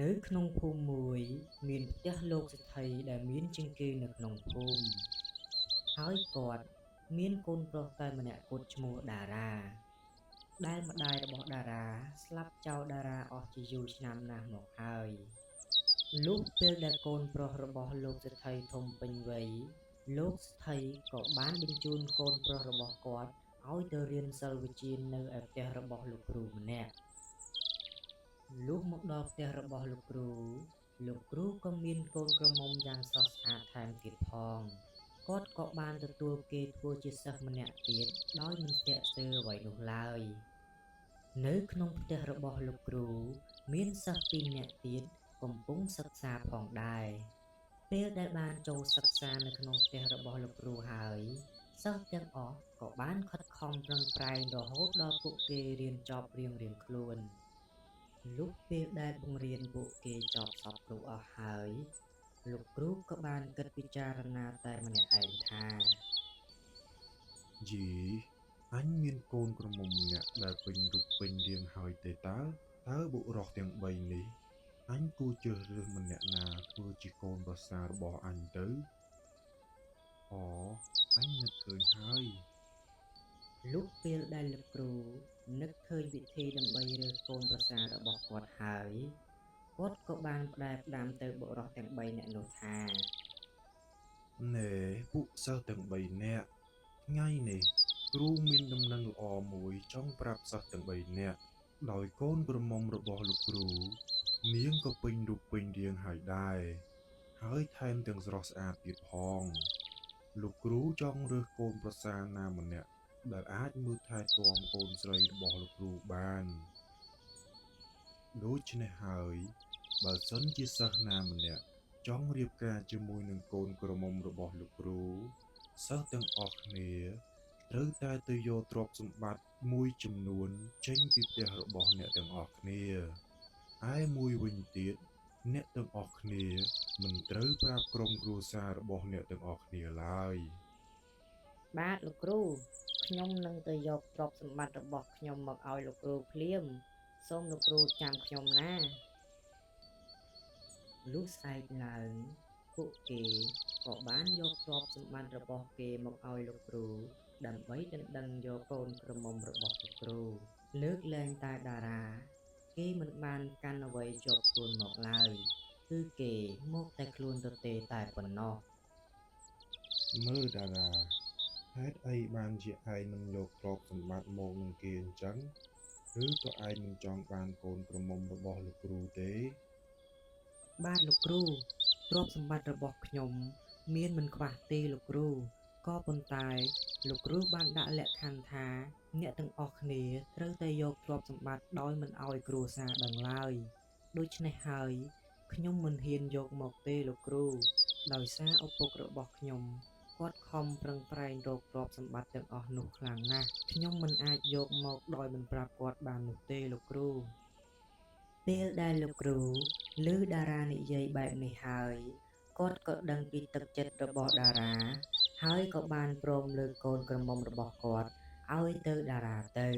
នៅក្នុងភូមិមួយមានផ្ទះលោកសេដ្ឋីដែលមានជាងគេនៅក្នុងភូមិហើយគាត់មានកូនប្រុសតែម្នាក់គត់ឈ្មោះតារាដែលម្ដាយរបស់តារាស្លាប់ចោលតារាអស់ជាយូរឆ្នាំណាស់មកហើយលុះពេលដែលកូនប្រុសរបស់លោកសេដ្ឋីធំពេញវ័យលោកសេដ្ឋីក៏បានបញ្ជូនកូនប្រុសរបស់គាត់ឲ្យទៅរៀនសិល្ប៍វិជ្ជានៅឯផ្ទះរបស់លោកគ្រូម្នាក់លុះមកដល់ផ្ទះរបស់លោកគ្រូក៏មានកូនក្រមុំយ៉ាងស្រស់ស្អាតថែមទៀតផងគាត់ក៏បានទទួលគេធ្វើជាសិស្សម្នាក់ទៀតដោយមិនស្ទាក់ស្ទើរអ្វីនោះឡើយនៅក្នុងផ្ទះរបស់លោកគ្រូមានសិស្សពីរនាក់ទៀតកំពុងសិក្សាផងដែរពេលដែលបានចូលសិក្សានៅក្នុងផ្ទះរបស់លោកគ្រូហើយសិស្សទាំងអស់ក៏បានខិតខំប្រឹងប្រែងរហូតដល់ពួកគេរៀនចប់រៀងៗខ្លួនលុះពេលដែលបង្រៀនពួកគេចប់សព្វគ្រប់អស់ហើយលោកគ្រូក៏បានគិតពិចារណាតែម្នាក់ឯងថាយីអញមានកូនក្រមុំម្នាក់ដែលពេញរូបពេញរាងហើយទេតើបុរសទាំងបីនេះអញគួរជ្រើសរើសម្នាក់ណាធ្វើជាកូនប្រសាររបស់អញទៅអូអញនឹកឃើញហើយលុះពេលដែលលោកគ្រូនឹកឃើញវិធីដើម្បីរើសកូនប្រសាររបស់គាត់ហើយគាត់ក៏បានផ្ដែផ្ដាំទៅបុរសទាំងបីនាក់នោះថាណែពួកសិស្សទាំងបីនាក់ថ្ងៃនេះគ្រូមានដំណឹងល្អមួយចង់ប្រាប់សិស្សទាំងបីនាក់ដោយកូនក្រមុំរបស់លោកគ្រូនាងក៏ពេញរូបពេញរាងហើយដែរហើយថែមទាំងស្រស់ស្អាតទៀតផងលោកគ្រូចង់រើសកូនប្រសារណាម្នាក់ដែលអាចមើលថែទាំកូនស្រីរបស់លោកគ្រូបានដូច្នេះហើយបើសិនជាសិស្សណាម្នាក់ចង់រៀបការជាមួយនឹងកូនក្រមុំរបស់លោកគ្រូសិស្សទាំងអស់គ្នាត្រូវតែទៅយកទ្រព្យសម្បត្តិមួយចំនួនចេញពីផ្ទះរបស់អ្នកទាំងអស់គ្នាឯមួយវិញទៀតអ្នកទាំងអស់គ្នាមិនត្រូវប្រាប់ក្រុមគ្រួសាររបស់អ្នកទាំងអស់គ្នាឡើយបាទលោកគ្រូខ្ញុំនឹងទៅយកទ្រព្យសម្បត្តិរបស់ខ្ញុំមកឲ្យលោកគ្រូភ្លាមសូមលោកគ្រូចាំខ្ញុំណាលុះស្រែកឡើងពួកគេក៏បានយកទ្រព្យសម្បត្តិរបស់គេមកឲ្យលោកគ្រូដើម្បីដណ្ដឹងយកកូនក្រមុំរបស់លោកគ្រូលើកលែងតែតារាគេមិនបានកាន់អ្វីជាប់ខ្លួនមកឡើយគឺគេមកតែខ្លួនទទេតែប៉ុណ្ណោះមើលតារាហេតុអីបានជាឯងមិនយកទ្រព្យសម្បត្តិមកនឹងគេអញ្ចឹងឬក៏ឯងមិនចង់បានកូនក្រមុំរបស់លោកគ្រូទេបាទលោកគ្រូទ្រព្យសម្បត្តិរបស់ខ្ញុំមានមិនខ្វះទេលោកគ្រូក៏ប៉ុន្តែលោកគ្រូបានដាក់លក្ខខណ្ឌថាអ្នកទាំងអស់គ្នាត្រូវតែយកទ្រព្យសម្បត្តិដោយមិនឲ្យគ្រួសារដឹងឡើយដូច្នេះហើយខ្ញុំមិនហ៊ានយកមកទេលោកគ្រូដោយសារឪពុករបស់ខ្ញុំគាត់ខំប្រឹងប្រែងរកទ្រព្យសម្បត្តិទាំងអស់នោះខ្លាំងណាស់ខ្ញុំមិនអាចយកមកដោយមិនប្រាប់គាត់បាននោះទេលោកគ្រូពេលដែលលោកគ្រូឮតារានិយាយបែបនេះហើយគាត់ក៏ដឹងពីទឹកចិត្តរបស់តារាហើយក៏បានព្រមលើកកូនក្រមុំរបស់គាត់ឲ្យទៅតារាទៅ